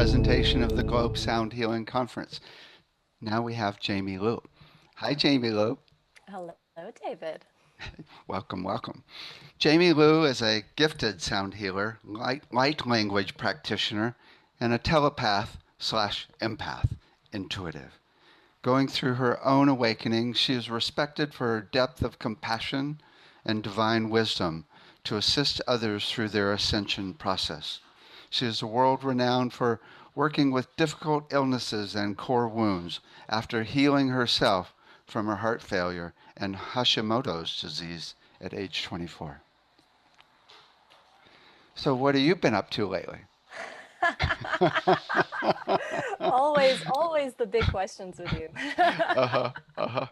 presentation of the Globe Sound Healing Conference. Now we have Jamie Liu. Hi, Jamie Liu. Hello, David. Welcome, welcome. Jamie Liu is a gifted sound healer, light language practitioner, and a telepath slash empath, intuitive. Going through her own awakening, she is respected for her depth of compassion and divine wisdom to assist others through their ascension process. She is world renowned for working with difficult illnesses and core wounds after healing herself from her heart failure and Hashimoto's disease at age 24. So, what have you been up to lately? Always the big questions with you. Uh huh. Uh huh.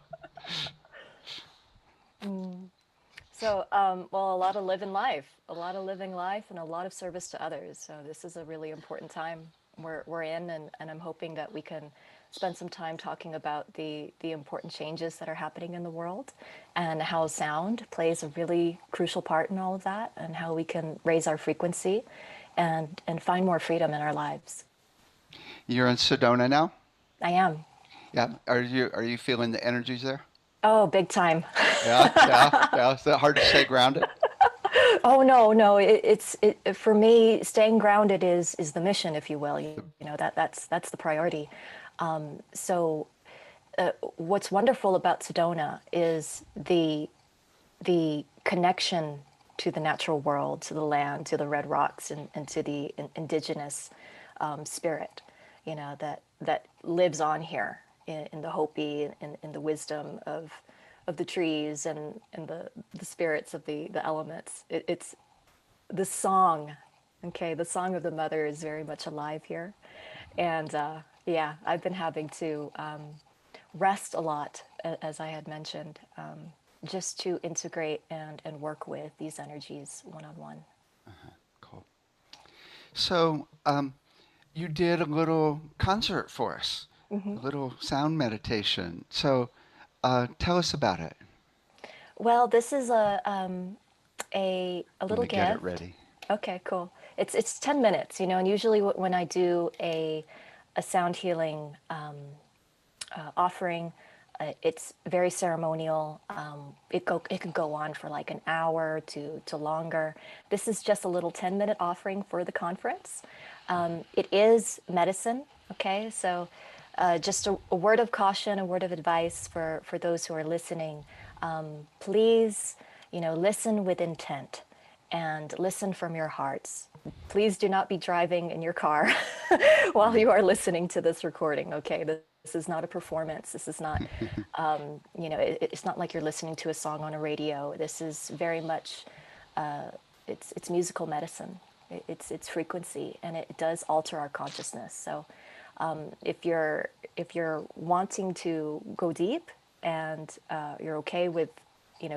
Well, a lot of living life, and a lot of service to others. So this is a really important time we're in, and I'm hoping that we can spend some time talking about the important changes that are happening in the world, and how sound plays a really crucial part in all of that, and how we can raise our frequency, and find more freedom in our lives. You're in Sedona now? I am. Yeah. Are you feeling the energies there? Oh, big time. Yeah, yeah, yeah. Is that hard to stay grounded? Oh no, no. For me. Staying grounded is the mission, if you will. You know that's the priority. So, what's wonderful about Sedona is the connection to the natural world, to the land, to the red rocks, and to the indigenous spirit. You know that lives on here in the Hopi, in the wisdom of the trees, and the spirits of the elements. It's the song. Okay, the song of the mother is very much alive here, and yeah, I've been having to rest a lot, as I had mentioned, just to integrate and work with these energies one on one. Cool. So, you did a little concert for us, a little sound meditation. So, tell us about it. Well, this is a Let little me get it gift. ready. Okay, cool. It's 10 minutes, and usually when I do a sound healing offering, it's very ceremonial. It can go on for like an hour to longer. This is just a little 10-minute offering for the conference. It is medicine. Okay, so just a word of caution, a word of advice for those who are listening. Please, listen with intent and listen from your hearts. Please do not be driving in your car while you are listening to this recording. Okay, this is not a performance. This is not, it's not like you're listening to a song on a radio. This is very much, it's musical medicine. It's frequency, and it does alter our consciousness. So, if you're wanting to go deep, and you're okay with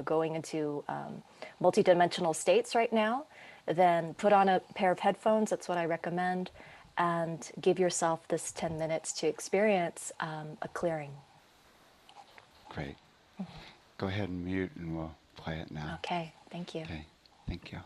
going into multidimensional states right now, then put on a pair of headphones. That's what I recommend, and give yourself this 10 minutes to experience a clearing. Great. Go ahead and mute and we'll play it now. Okay, thank you. Okay. Thank you.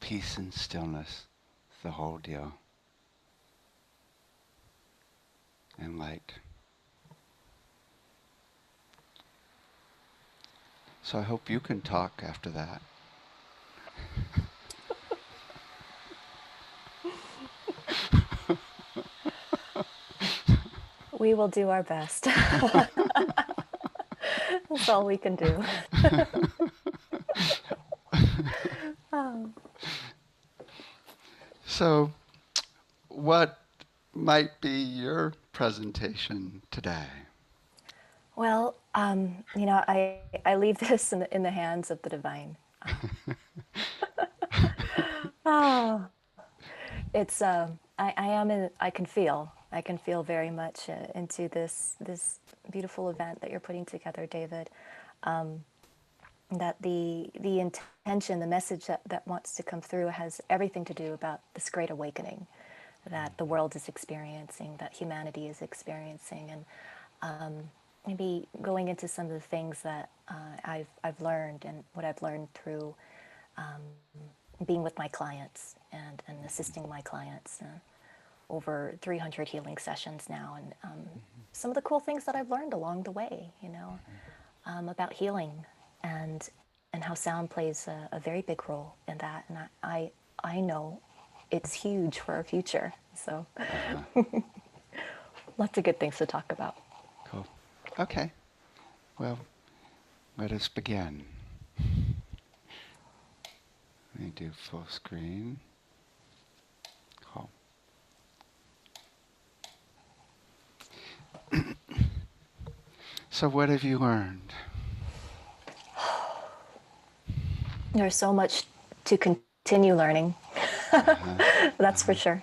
peace and stillness, the whole deal, and light. So I hope you can talk after that. We will do our best. That's all we can do. Oh. So, what might be your presentation today? Well, I leave this in the hands of the divine. Oh, it's I am in, I can feel very much into this beautiful event that you're putting together, David. That the intention, the message that wants to come through has everything to do about this great awakening that the world is experiencing, that humanity is experiencing, and maybe going into some of the things that I've learned and what I've learned through being with my clients and assisting my clients. Over 300 healing sessions now, and some of the cool things that I've learned along the way, about healing and and how sound plays a very big role in that. And I know it's huge for our future. So lots of good things to talk about. Cool. Okay. Well, let us begin. Let me do full screen. Cool. So, what have you learned? There's so much to continue learning. That's for sure.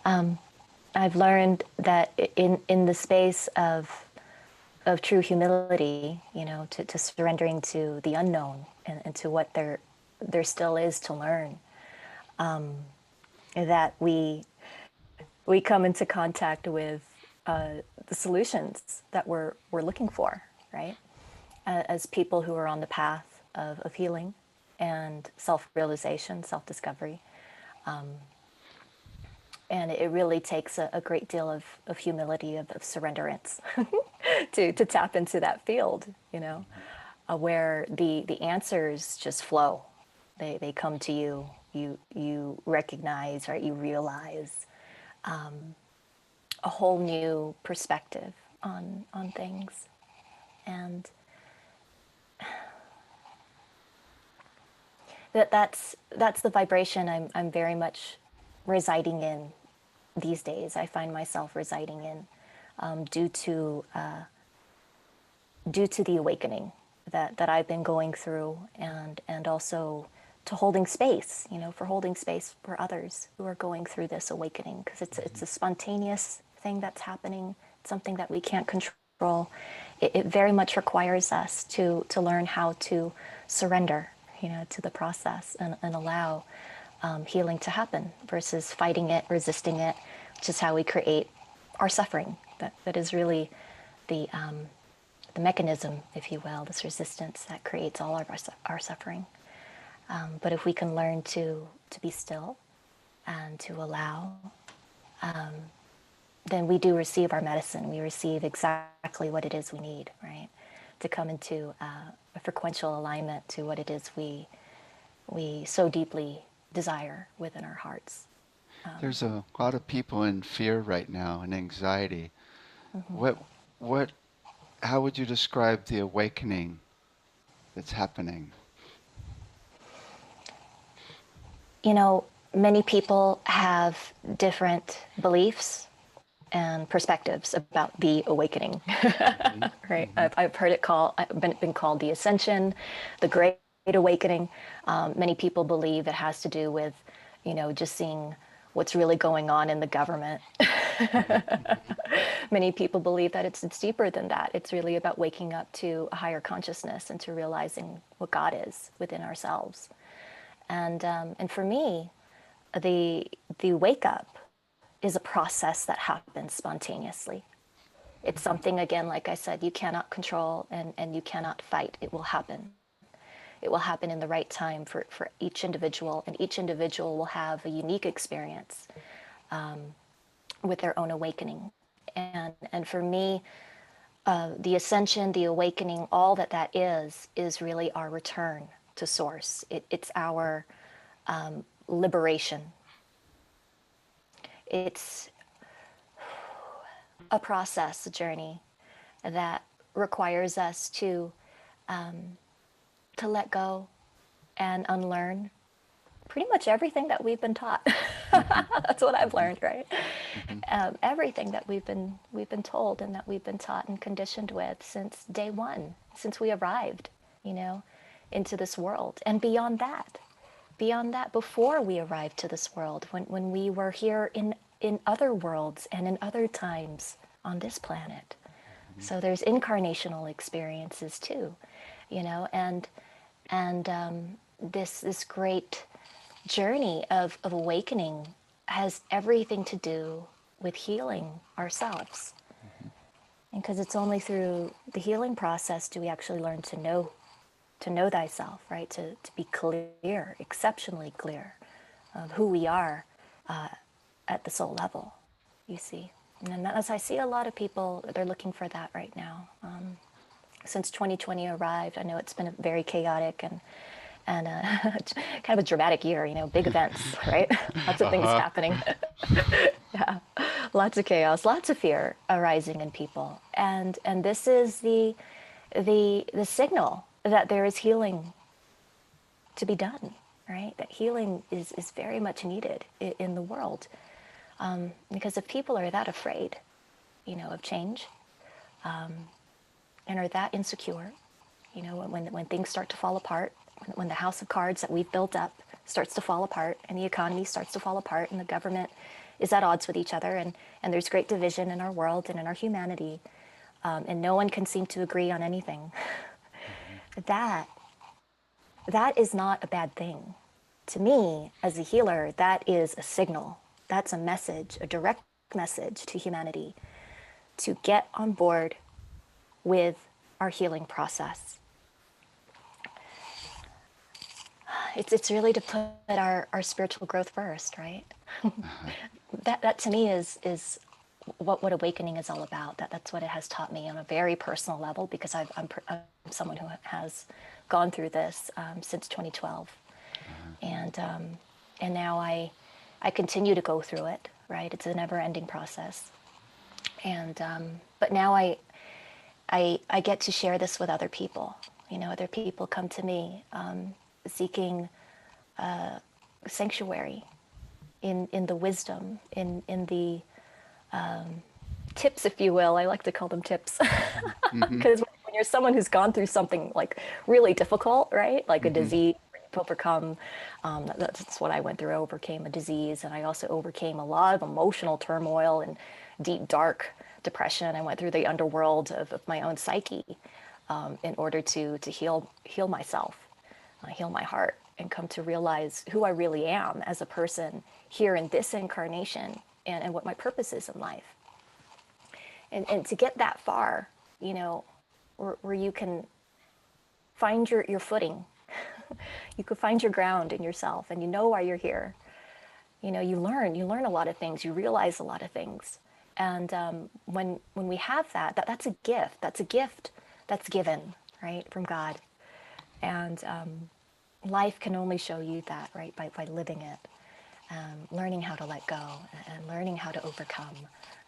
I've learned that in the space of true humility, to surrendering to the unknown and to what there still is to learn, that we come into contact with the solutions that we're looking for, right? As people who are on the path of healing and self-realization, self-discovery. And it really takes a great deal of humility, of surrenderance to tap into that field, where the answers just flow. They come to you. You recognize, right? You realize a whole new perspective on things, and that's the vibration I'm very much residing in these days. I find myself residing in, due to the awakening that I've been going through, and also to holding space, for holding space for others who are going through this awakening, because it's a spontaneous thing that's happening. It's something that we can't control. It very much requires us to learn how to surrender, to the process, and allow healing to happen versus fighting it, resisting it, which is how we create our suffering. That is really the mechanism, if you will, this resistance that creates all of our suffering. But if we can learn to be still and to allow, then we do receive our medicine. We receive exactly what it is we need, right? To come into a frequential alignment to what it is we so deeply desire within our hearts. There's a lot of people in fear right now and anxiety. What, what, how would you describe the awakening that's happening? Many people have different beliefs and perspectives about the awakening, right? Mm-hmm. I've heard it been called the ascension, the great awakening. Many people believe it has to do with, just seeing what's really going on in the government. Many people believe that it's deeper than that. It's really about waking up to a higher consciousness and to realizing what God is within ourselves. And for me, the wake up is a process that happens spontaneously. It's something, again, like I said, you cannot control and you cannot fight. It will happen. It will happen in the right time for each individual, and each individual will have a unique experience with their own awakening. And for me, the ascension, the awakening, all that that is really our return to source. It's our liberation. It's a process, a journey that requires us to let go and unlearn pretty much everything that we've been taught. That's what I've learned, right? Mm-hmm. Everything that we've been told and that we've been taught and conditioned with since day one, since we arrived, you know, into this world, and beyond that, before we arrived to this world, when we were here in other worlds and in other times on this planet. So there's incarnational experiences too, you know, and this great journey of awakening has everything to do with healing ourselves. And because it's only through the healing process do we actually learn to know thyself, right? To be clear, exceptionally clear of who we are at the soul level, you see. And as I see a lot of people, they're looking for that right now. Since 2020 arrived, I know it's been very chaotic and kind of a dramatic year, you know, big events, right? Lots of things Uh-huh. happening. Yeah, lots of chaos, lots of fear arising in people, and this is the signal that there is healing to be done, right? That healing is very much needed in the world, because if people are that afraid, you know, of change, and are that insecure, you know, when things start to fall apart, when the house of cards that we've built up starts to fall apart, and the economy starts to fall apart, and the government is at odds with each other, and there's great division in our world and in our humanity, and no one can seem to agree on anything, that that is not a bad thing. To me, as a healer, that is a signal. That's a message, a direct message to humanity to get on board with our healing process. It's really to put our spiritual growth first, right? Uh-huh. That to me is what awakening is all about. That's what it has taught me on a very personal level, because I'm someone who has gone through this since 2012, Uh-huh. and now I continue to go through it. Right, it's a never-ending process, and but now I get to share this with other people. You know, other people come to me seeking sanctuary in the wisdom, in the tips, if you will. I like to call them tips, Mm-hmm. because when you're someone who's gone through something like really difficult, right, like a Mm-hmm. disease, to overcome, that's what I went through. I overcame a disease, and I also overcame a lot of emotional turmoil and deep, dark depression. I went through the underworld of my own psyche in order to heal myself, heal my heart, and come to realize who I really am as a person here in this incarnation, and what my purpose is in life. And to get that far, you know, where you can find your footing, you could find your ground in yourself, and you know why you're here. You know, you learn a lot of things, you realize a lot of things, and when we have that's a gift. That's a gift that's given, right, from God, and life can only show you that, right, by living it, learning how to let go, and learning how to overcome,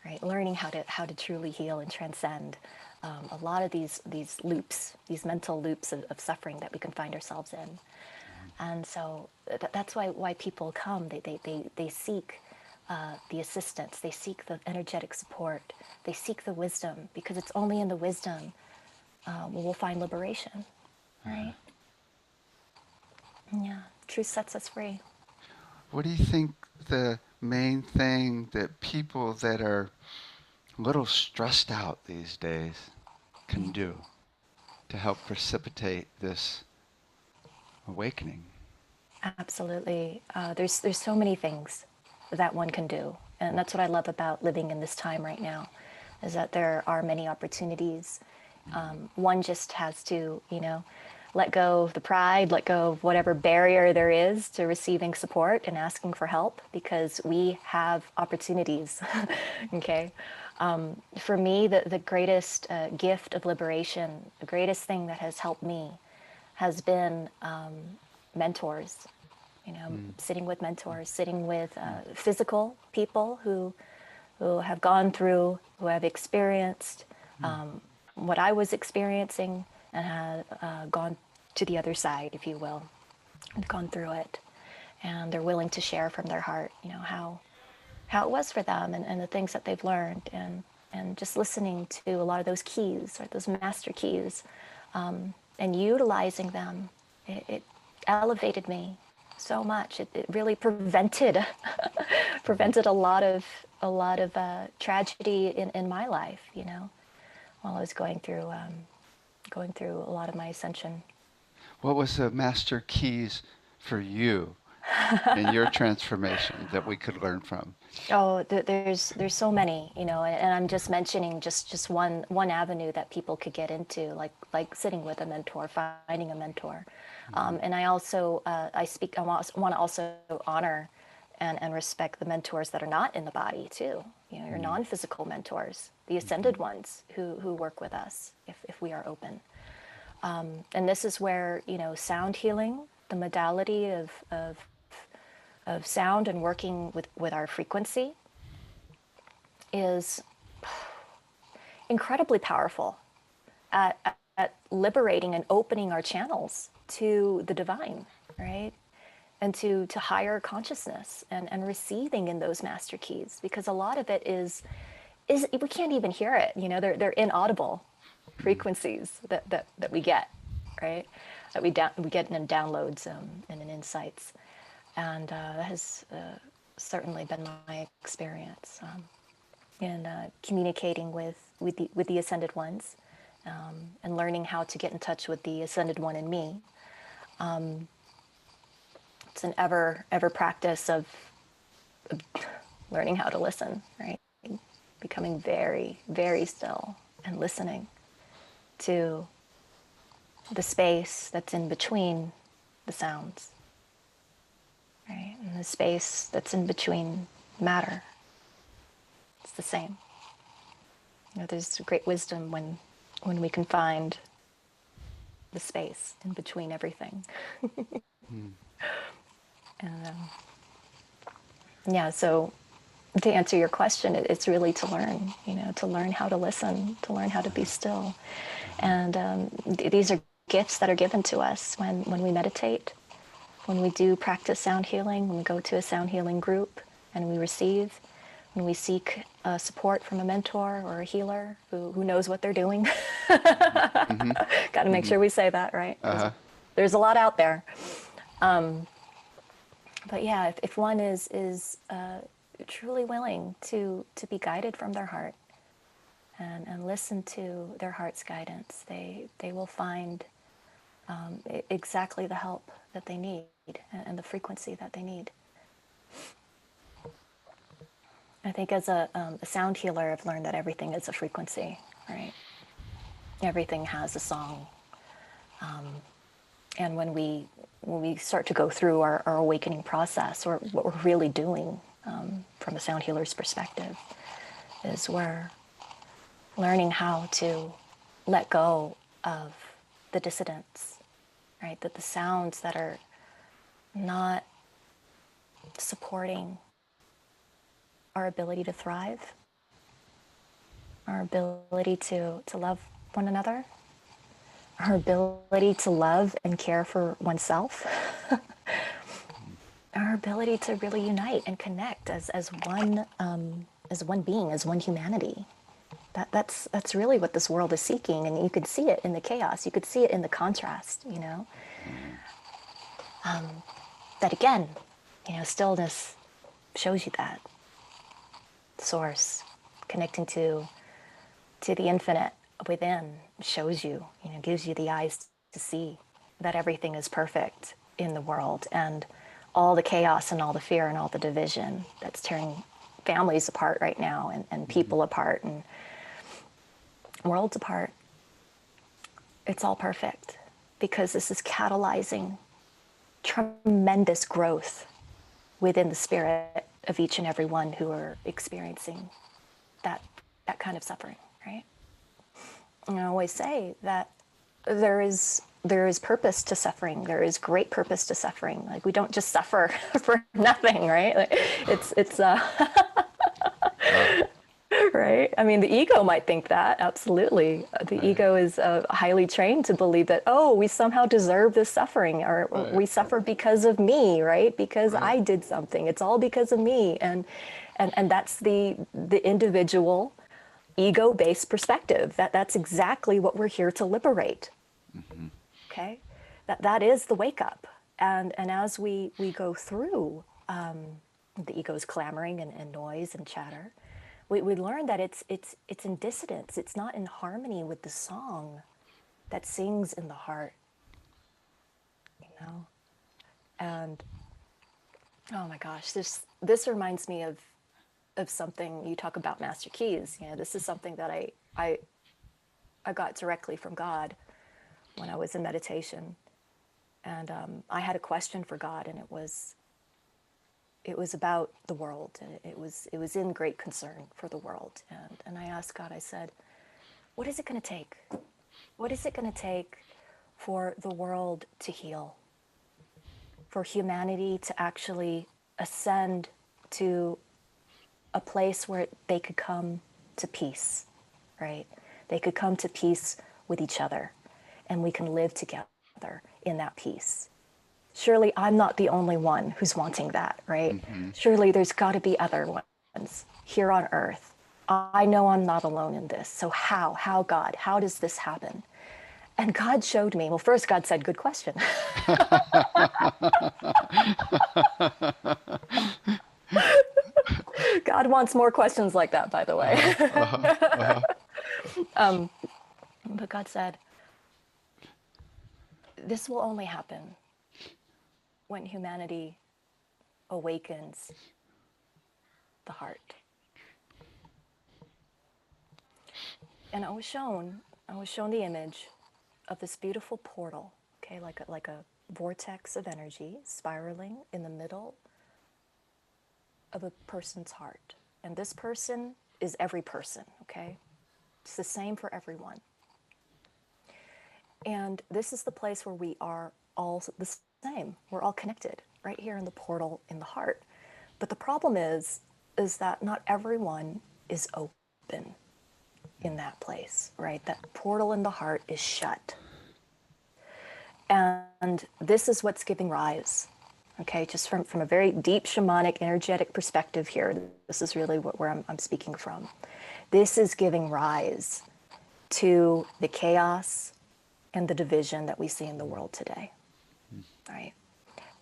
right, learning how to truly heal and transcend a lot of these loops, these mental loops of suffering that we can find ourselves in. And so that's why people come. They seek the assistance. They seek the energetic support. They seek the wisdom, because it's only in the wisdom we'll find liberation, Uh-huh. right? Yeah, truth sets us free. What do you think the main thing that people that are a little stressed out these days can do to help precipitate this awakening? Absolutely. There's so many things that one can do, and that's what I love about living in this time right now, is that there are many opportunities. One just has to, you know, let go of the pride, let go of whatever barrier there is to receiving support and asking for help, because we have opportunities. Okay. For me, the greatest gift of liberation, the greatest thing that has helped me has been mentors. You know, sitting with mentors, sitting with physical people who have gone through, who have experienced what I was experiencing, and have gone to the other side, if you will, and gone through it. And they're willing to share from their heart, you know, how it was for them, and the things that they've learned, and just listening to a lot of those keys, or those master keys, and utilizing them. It elevated me so much. It really prevented prevented a lot of tragedy in my life, you know, while I was going through a lot of my ascension. What was the master keys for you in your transformation that we could learn from? Oh, there's so many, you know, and I'm just mentioning just one avenue that people could get into, like sitting with a mentor, finding a mentor, and I also I want to also honor and respect the mentors that are not in the body too. You know, your non-physical mentors, the ascended ones who work with us if we are open. And this is where, you know, sound healing, the modality of sound and working with our frequency is incredibly powerful at liberating and opening our channels to the divine, right? And to higher consciousness, and receiving in those master keys, because a lot of it is we can't even hear it, you know, they're inaudible frequencies that we get, right? That we get in downloads and in insights. And that has certainly been my experience in communicating with the ascended ones, and learning how to get in touch with the ascended one in me. It's an ever practice of learning how to listen, right? Becoming very still and listening to the space that's in between the sounds, right? And the space that's in between matter. It's the same. You know, there's great wisdom when we can find the space in between everything. And yeah, so to answer your question, it's really to learn, you know, to learn how to listen, to learn how to be still. And these are gifts that are given to us when we meditate, when we do practice sound healing, when we go to a sound healing group and we receive, when we seek support from a mentor or a healer who knows what they're doing. Got to make sure we say that, right? There's a lot out there. But yeah, if one is truly willing to be guided from their heart, and listen to their heart's guidance, they will find exactly the help that they need, and the frequency that they need. I think as a sound healer, I've learned that everything is a frequency, right? Everything has a song. And when we start to go through our awakening process, or what we're really doing from a sound healer's perspective, is we're learning how to let go of the dissidence, right? That the sounds that are not supporting our ability to thrive, our ability to love one another, our ability to love and care for oneself, our ability to really unite and connect as one being, as one humanity. That's really what this world is seeking, and you could see it in the chaos. You could see it in the contrast. You know, that again, you know, stillness shows you that source, connecting to the infinite within, shows you, you know, gives you the eyes to see that everything is perfect in the world, and all the chaos and all the fear and all the division that's tearing families apart right now, and people apart, and worlds apart. It's all perfect. because this is catalyzing tremendous growth within the spirit of each and every one who are experiencing that kind of suffering, right? And I always say that there is purpose to suffering. There is great purpose to suffering. Like, we don't just suffer for nothing, right? Like, it's right? I mean, the ego might think that, absolutely. The Right. ego is highly trained to believe that, oh, we somehow deserve this suffering, or Right. we suffer because of me, right? Because Right. I did something. It's all because of me. And that's the individual ego-based perspective. That's exactly what we're here to liberate. Mm-hmm. Okay? That is the wake up. And as we go through the ego's clamoring and noise and chatter, we learn that it's in dissonance. It's not in harmony with the song that sings in the heart, you know? And oh my gosh, this reminds me of something. You talk about master keys. You know, this is something that I got directly from God when I was in meditation. And I had a question for God, and it was about the world, and it was in great concern for the world. And I asked God, I said, what is it going to take? What is it going to take for the world to heal? For humanity to actually ascend to a place where they could come to peace, right? They could come to peace with each other, and we can live together in that peace. Surely I'm not the only one who's wanting that, right? Mm-hmm. Surely there's got to be other ones here on earth. I know I'm not alone in this. So how, God, how does this happen? And God showed me, well, first God said, good question. God wants more questions like that, by the way. Uh-huh. Uh-huh. Uh-huh. But God said, this will only happen when humanity awakens the heart. And I was shown the image of this beautiful portal, okay, like a vortex of energy spiraling in the middle of a person's heart. And this person is every person, okay? It's the same for everyone. And this is the place where we are all the same. We're all connected right here in the portal in the heart. But the problem is that not everyone is open in that place, right? That portal in the heart is shut. And this is what's giving rise, okay? Just from a very deep shamanic, energetic perspective here, this is really where I'm speaking from. This is giving rise to the chaos and the division that we see in the world today, right?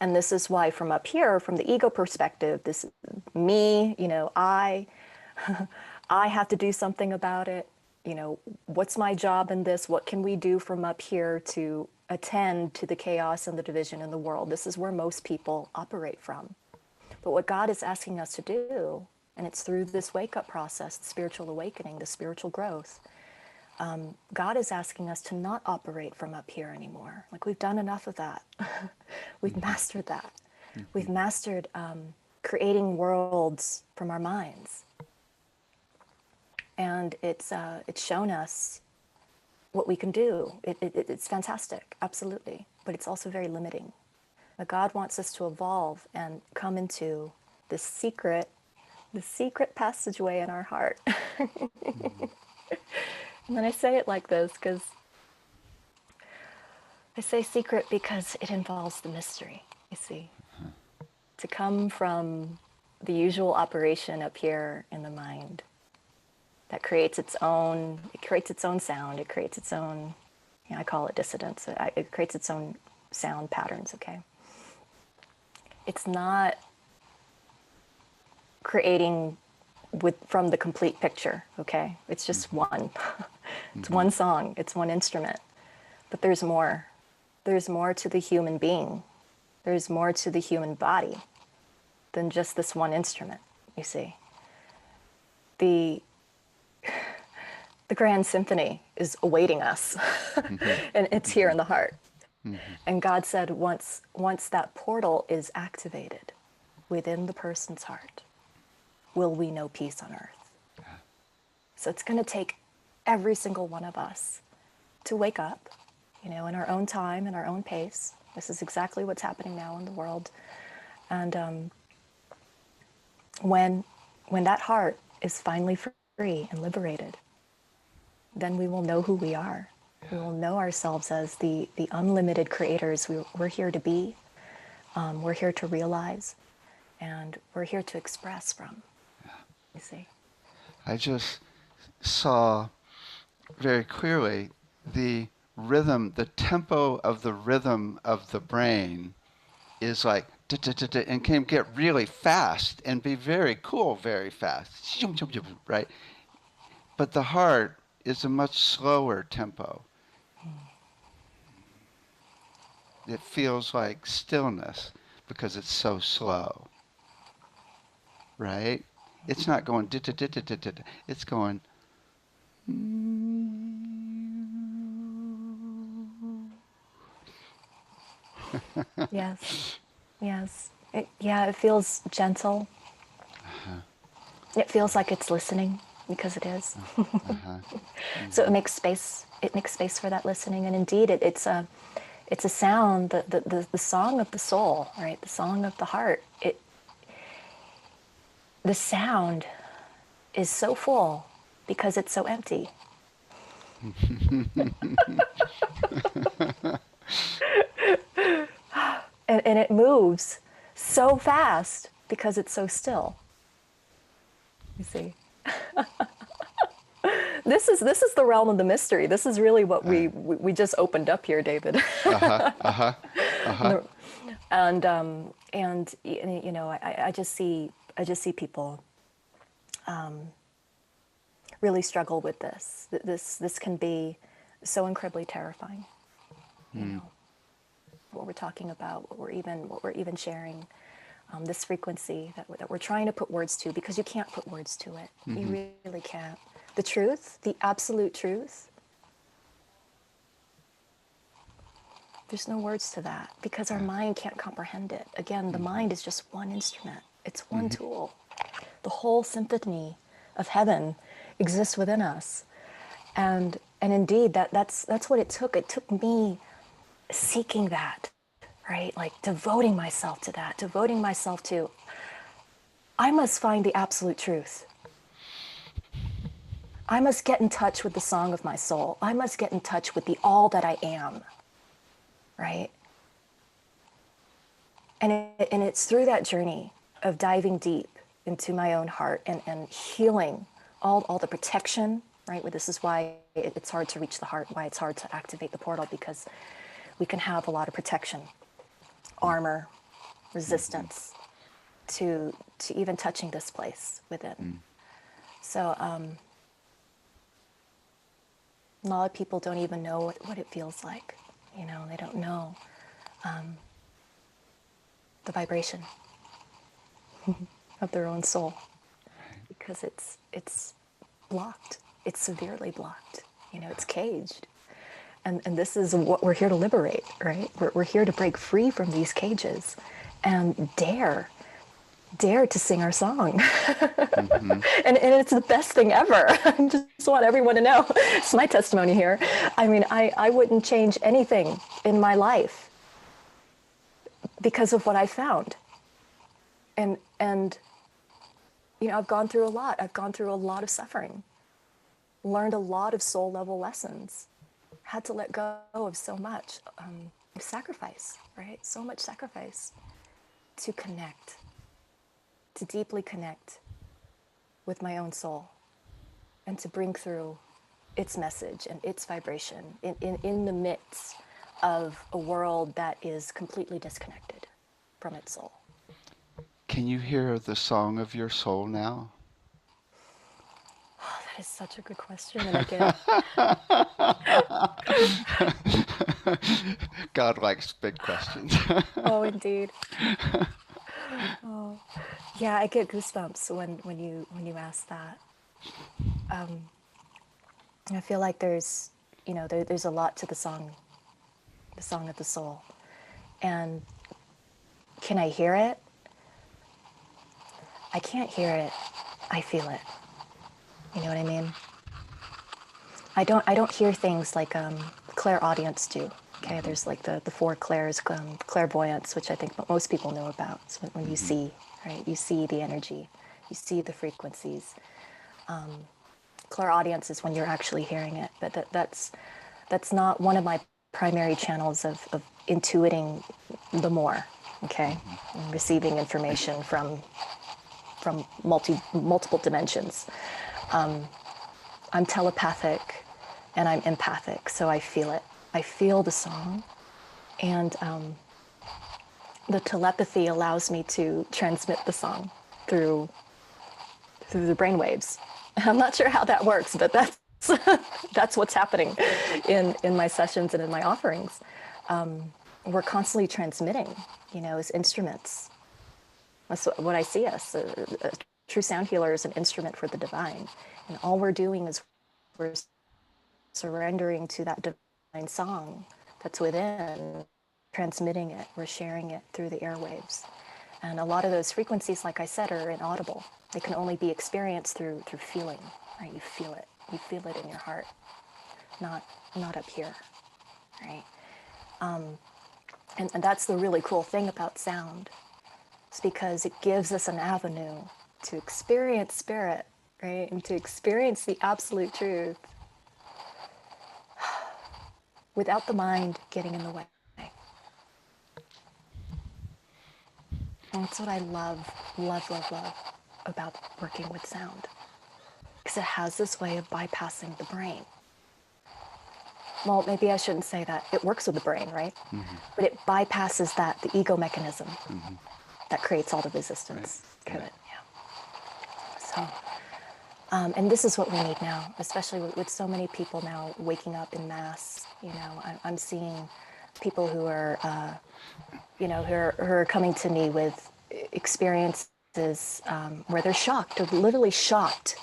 And this is why from up here, from the ego perspective, this me, you know, I have to do something about it. You know, what's my job in this? What can we do from up here to attend to the chaos and the division in the world? This is where most people operate from. But what God is asking us to do, and it's through this wake-up process, the spiritual awakening, the spiritual growth, God is asking us to not operate from up here anymore. Like, we've done enough of that. We've mastered that. We've mastered creating worlds from our minds. And it's shown us what we can do. It's fantastic, absolutely. But it's also very limiting. But God wants us to evolve and come into the secret passageway in our heart. And then I say it like this because I say secret because it involves the mystery, you see. To come from the usual operation up here in the mind that creates its own sound, it creates its own, you know, I call it dissonance. It creates its own sound patterns, okay? It's not creating from the complete picture, okay? It's just one. It's one song, it's one instrument. But there's more. There's more to the human being. There's more to the human body than just this one instrument, you see. The grand symphony is awaiting us, and it's here in the heart. Mm-hmm. And God said, once that portal is activated within the person's heart, will we know peace on earth. So it's going to take every single one of us to wake up, in our own time, in our own pace. This is exactly what's happening now in the world. And when that heart is finally free and liberated, then we will know who we are. We will know ourselves as the unlimited creators we're here to be. We're here to realize, and we're here to express from. You see? I just saw very clearly the rhythm, the tempo of the rhythm of the brain is like and can get really fast and be very cool very fast, right? But the heart is a much slower tempo. It feels like stillness because it's so slow, right? It's not going it's going Yes. Yes. It feels gentle. It feels like it's listening because it is. So it mm-hmm. makes space. It makes space for that listening, and indeed, it's a sound, the song of the soul, right? The song of the heart. The sound is so full because it's so empty. And it moves so fast because it's so still. You see, this is the realm of the mystery. This is really what we just opened up here, David. Uh-huh, uh-huh, uh-huh. And I just see people really struggle with this. This can be so incredibly terrifying. You Mm, know what we're talking about, what we're even sharing. This frequency that we're trying to put words to, because you can't put words to it. mm-hmm. You really can't. The truth, the absolute truth, there's no words to that because our Yeah. mind can't comprehend it. Again, the Mm-hmm. mind is just one instrument, it's one Mm-hmm. tool. The whole symphony of heaven exists within us. And indeed, that's what it took. It took me seeking that, right? Like devoting myself to that, devoting myself to, I must find the absolute truth. I must get in touch with the song of my soul. I must get in touch with the all that I am, right? And it's through that journey of diving deep into my own heart and healing all the protection, right? This is why it's hard to reach the heart, why it's hard to activate the portal, because we can have a lot of protection, armor, Mm-hmm. resistance to even touching this place within. So a lot of people don't even know what it feels like. They don't know the vibration of their own soul because it's blocked. It's severely blocked. It's caged. And this is what we're here to liberate, right? We're here to break free from these cages and dare to sing our song. Mm-hmm. And it's the best thing ever. I just want everyone to know. It's my testimony here. I mean, I wouldn't change anything in my life because of what I found. And I've gone through a lot. I've gone through a lot of suffering, learned a lot of soul level lessons, had to let go of so much sacrifice, right? So much sacrifice to connect, to deeply connect with my own soul and to bring through its message and its vibration in the midst of a world that is completely disconnected from its soul. Can you hear the song of your soul now? Oh, that is such a good question. And again, God likes big questions. oh, indeed. Oh, yeah, I get goosebumps when you ask that. I feel like there's a lot to the song the song of the soul. And can I hear it? I can't hear it. I feel it. You know what I mean? I don't hear things like clairaudience do. Okay, there's like the four clairs, clairvoyance, which I think most people know about. So when you see, right, you see the energy, you see the frequencies. Clairaudience is when you're actually hearing it, but that's not one of my primary channels of intuiting the more. Okay, and receiving information from multiple dimensions. I'm telepathic and I'm empathic, so I feel it. I feel the song, and the telepathy allows me to transmit the song through the brainwaves. I'm not sure how that works, but that's that's what's happening in my sessions and in my offerings. We're constantly transmitting, as instruments. That's what I see us. A true sound healer is an instrument for the divine, and all we're doing is we're surrendering to that divine song that's within, transmitting it, we're sharing it through the airwaves. And a lot of those frequencies, like I said, are inaudible. They can only be experienced through feeling, right? You feel it. You feel it in your heart, not up here, right? And that's the really cool thing about sound. It's because it gives us an avenue to experience spirit, right? And to experience the absolute truth without the mind getting in the way. And that's what I love about working with sound. Because it has this way of bypassing the brain. Well, maybe I shouldn't say that. It works with the brain, right? But it bypasses the ego mechanism that creates all the resistance to it. Yeah. So, and this is what we need now, especially with so many people now waking up in mass. I'm seeing people who are, who are coming to me with experiences where they're shocked, they're literally shocked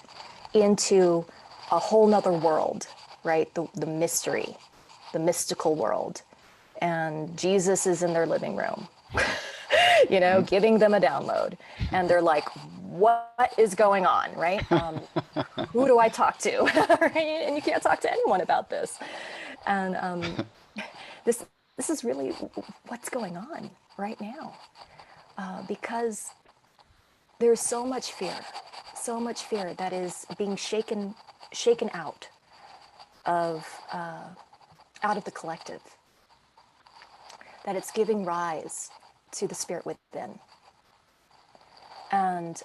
into a whole nother world, right? The mystery, the mystical world. And Jesus is in their living room, giving them a download. And they're like, what is going on, right? Who do I talk to? Right? And you can't talk to anyone about this. And this is really what's going on right now. Because there's so much fear that is being shaken out of the collective, that it's giving rise to the spirit within. And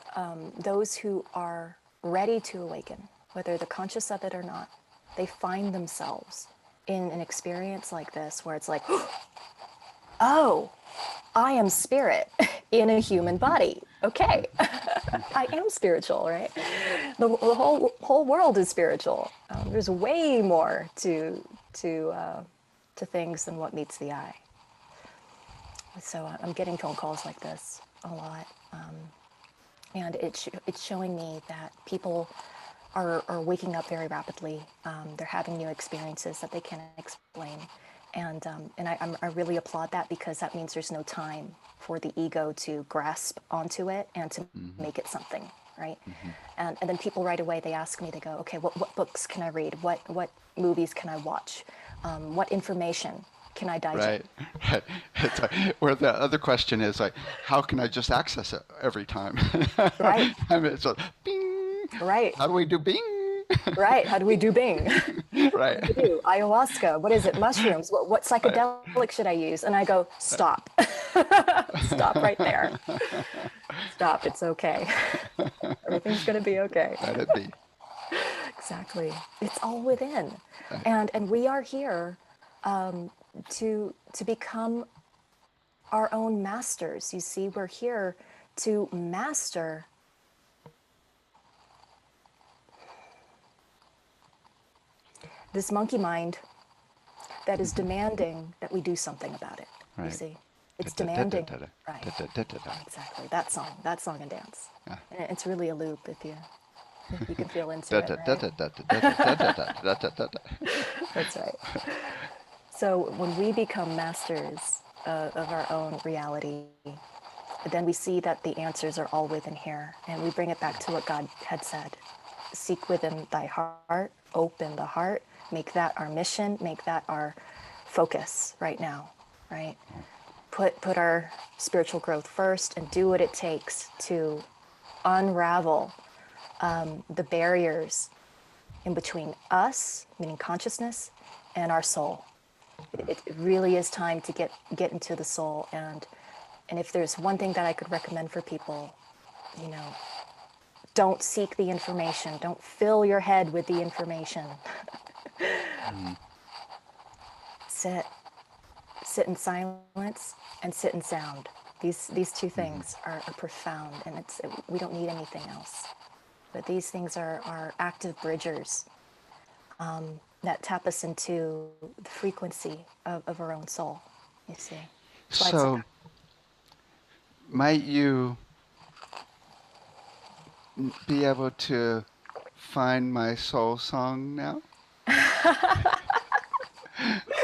those who are ready to awaken, whether they're conscious of it or not, they find themselves in an experience like this where it's like, oh, I am spirit in a human body. Okay, I am spiritual, right? The whole world is spiritual. There's way more to things than what meets the eye. So I'm getting phone calls like this a lot, and it's showing me that people are waking up very rapidly. They're having new experiences that they can't explain. And I really applaud that, because that means there's no time for the ego to grasp onto it and to make it something, right? And then people right away, they ask me, they go, okay, what books can I read? What movies can I watch? What information can I digest? Right. It's like, or the other question is like, how can I just access it every time? Right. I mean, it's like, bing. Right. How do we do bing? Right. How do we do Bing? Right. What do we do? Ayahuasca. What is it? Mushrooms. What psychedelic should I use? And I go, stop. Stop right there. Stop. It's okay. Everything's going to be okay. Let it be. Exactly. It's all within. And we are here to become our own masters. You see, we're here to master this monkey mind that is demanding that we do something about it. You Right. see, it's demanding. Right. Exactly. That song and dance. Yeah. And it's really a loop if you can feel into it. Right? That's right. So when we become masters of our own reality, then we see that the answers are all within here, and we bring it back to what God had said: seek within thy heart, open the heart, make that our mission, make that our focus right now, right? Put our spiritual growth first and do what it takes to unravel the barriers in between us, meaning consciousness, and our soul. It really is time to get into the soul. And if there's one thing that I could recommend for people, you know, don't seek the information. Don't fill your head with the information. Mm. Sit, sit in silence and sit in sound. These two things Mhm. are profound, and we don't need anything else. But these things are active bridgers that tap us into the frequency of our own soul. You see, that's why it's. So, might you be able to find my soul song now?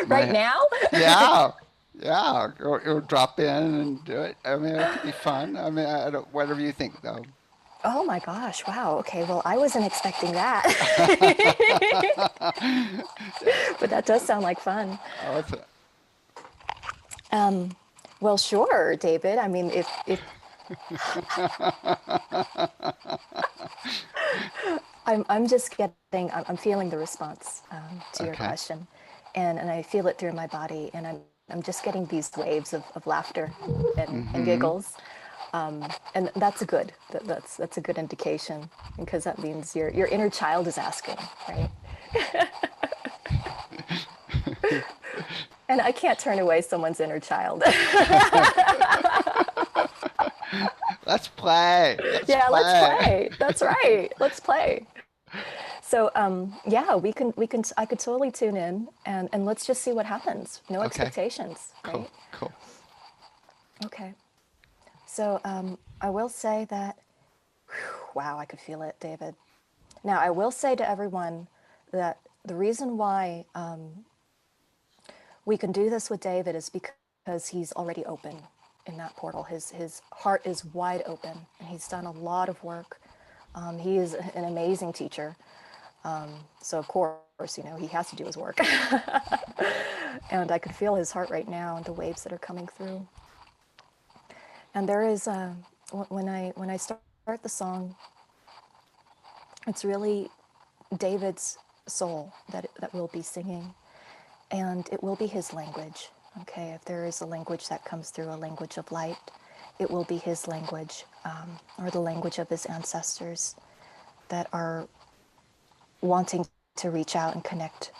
Right My, now. yeah, yeah. Or drop in and do it. I mean, it could be fun. I mean, I don't, whatever you think, though. Oh my gosh! Wow. Okay. Well, I wasn't expecting that, Yeah. but that does sound like fun. Oh, it's Well, sure, David. I mean, if I'm just I'm feeling the response to your okay. question, and I feel it through my body, and I'm just getting these waves of laughter and Mm-hmm. giggles, and that's a good that's a good indication, because that means your inner child is asking, right? And I can't turn away someone's inner child. Let's play. Let's Yeah, let's play. play. That's right. Let's play. So yeah, we can I could totally tune in, and let's just see what happens. No Okay. expectations, Cool. right? Cool. Okay. So I will say that, wow, I could feel it, David. Now I will say to everyone that the reason why we can do this with David is because he's already open in that portal. His heart is wide open, and he's done a lot of work. He is an amazing teacher. So of course, you know, he has to do his work. And I could feel his heart right now and the waves that are coming through. And there is when I start the song, it's really David's soul that will be singing, and it will be his language. Okay, if there is a language that comes through, a language of light, it will be his language, or the language of his ancestors that are wanting to reach out and connect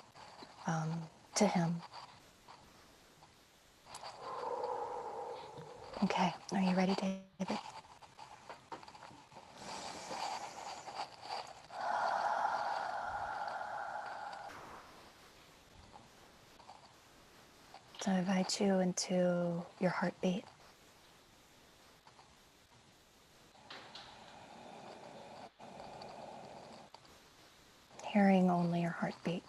to him. Okay, are you ready, David? So I invite you into your heartbeat, hearing only your heartbeat.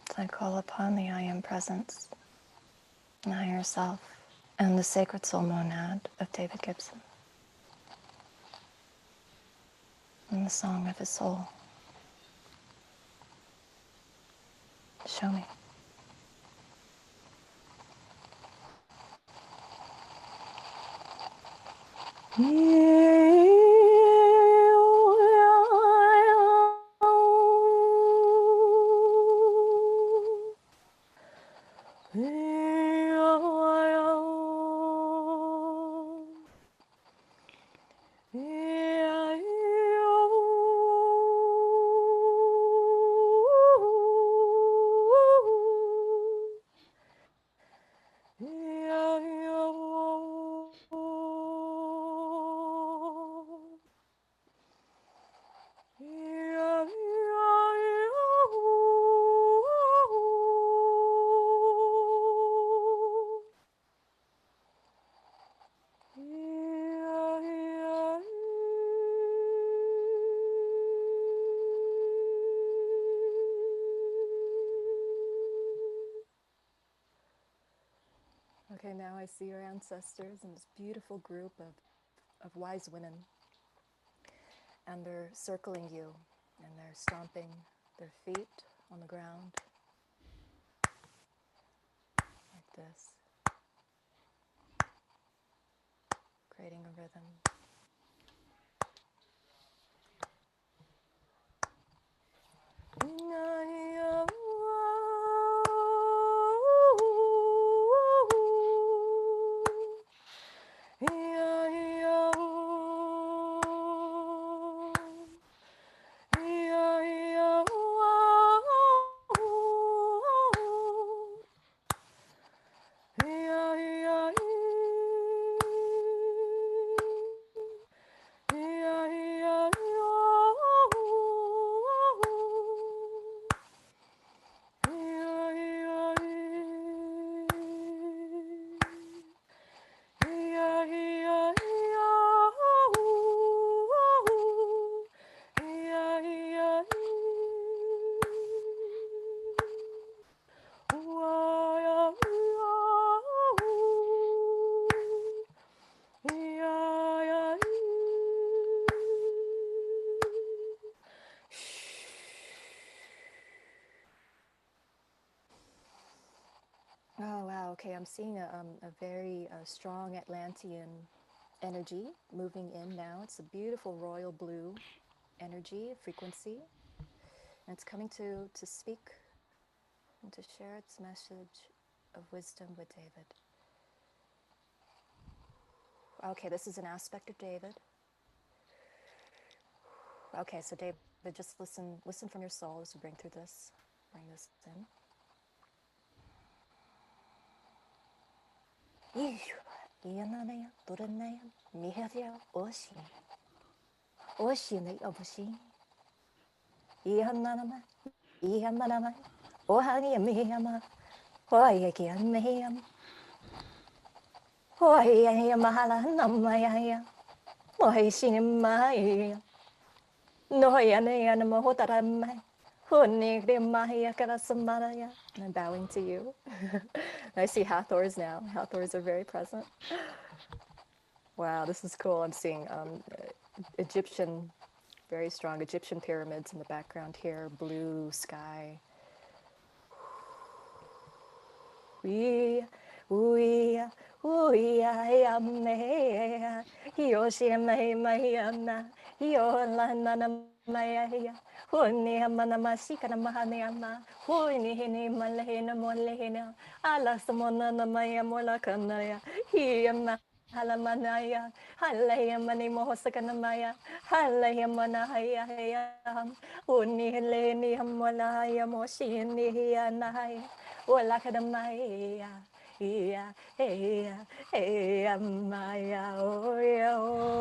So I call upon the I Am Presence, and higher self, and the sacred soul monad of David Gibson, and the song of his soul. Show me. Okay, now I see your ancestors and this beautiful group of wise women. And they're circling you and they're stomping their feet on the ground like this, creating a rhythm. Oh wow, okay, I'm seeing a very strong Atlantean energy moving in now. It's a beautiful royal blue energy, frequency, and it's coming to speak and to share its message of wisdom with David. Okay, this is an aspect of David. Okay, so David, just listen from your soul as we bring through this, bring this in. Ishu, Yananaya, Duranaya, Miharia, Oshi, Oshine, Obushi, Ihananama, Ihamanama, Ohani, Mihama, Hoyaki, and Miham, Hoya, Mahala, Namaya, Mohishin, Maya, Noyane, and Mahotaram, Huni, Maya, Karasamaya. I'm bowing to you. I see Hathors now. Hathors are very present. Wow, this is cool. I'm seeing Egyptian, very strong Egyptian pyramids in the background here, blue sky. We, we, we, I am me. Yoshi me mayana. Yolana maya. Huni amana masika na mahani ama. Huni hini malehina molehina. Ala samona na maya mola kanaya. Hiyama halamanaya. Halaya mani mohosaka na maya. Halaya manahaya hayam. Uni heleni hamalaya moshini hiyanahaya. Wala ka na maya, iya, iya, iya, maya, oh, yeah, oh.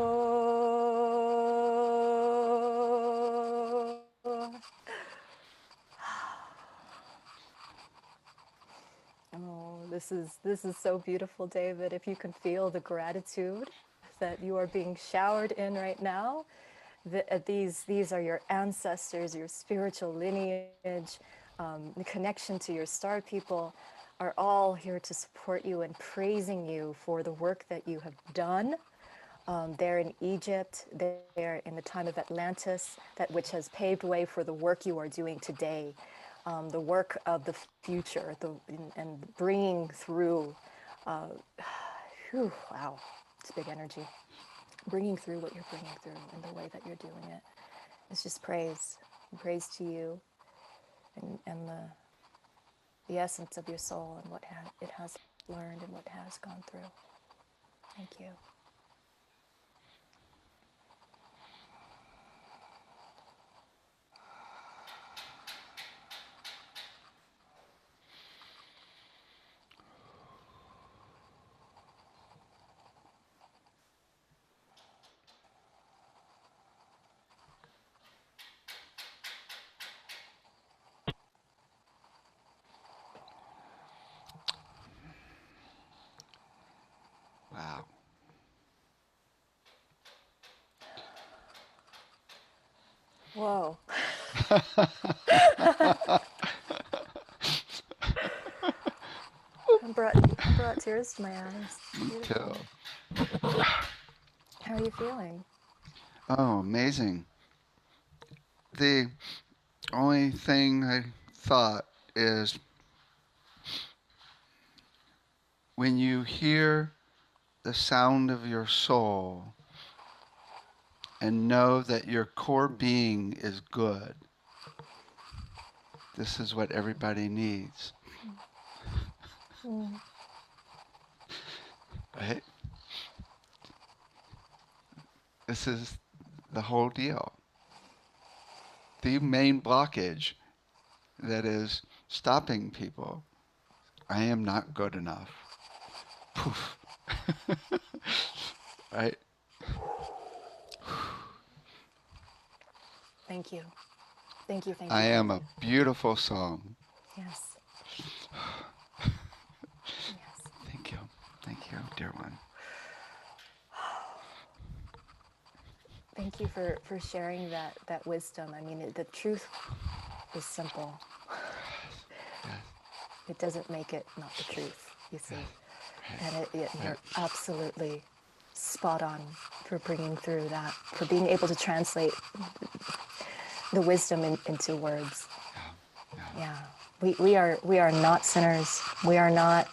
Oh, this is so beautiful, David. If you can feel the gratitude that you are being showered in right now, these are your ancestors, your spiritual lineage, the connection to your star people are all here to support you and praising you for the work that you have done there in Egypt, there in the time of Atlantis, that which has paved way for the work you are doing today, the work of the future, and bringing through. Wow, it's big energy. Bringing through what you're bringing through and the way that you're doing it. It's just praise to you, and the essence of your soul and what it has learned and what has gone through. Thank you. Wow. Whoa. Brett, Brought tears to my eyes. Me too. Beautiful. How are you feeling? Oh, amazing. The only thing I thought is when you hear the sound of your soul and know that your core being is good, this is what everybody needs, Mm. right? This is the whole deal. The main blockage that is stopping people. I am not good enough. Poof. Right? Thank you. Thank you, thank I you, thank am you. a beautiful song. Yes, yes. Thank you. Thank you, dear one. Thank you for sharing that wisdom. I mean, the truth is simple. Yes, It doesn't make it not the truth, you yes, see. right, And right. you're absolutely spot on for bringing through that, for being able to translate the wisdom into words. Yeah, yeah. Yeah, we are not sinners. We are not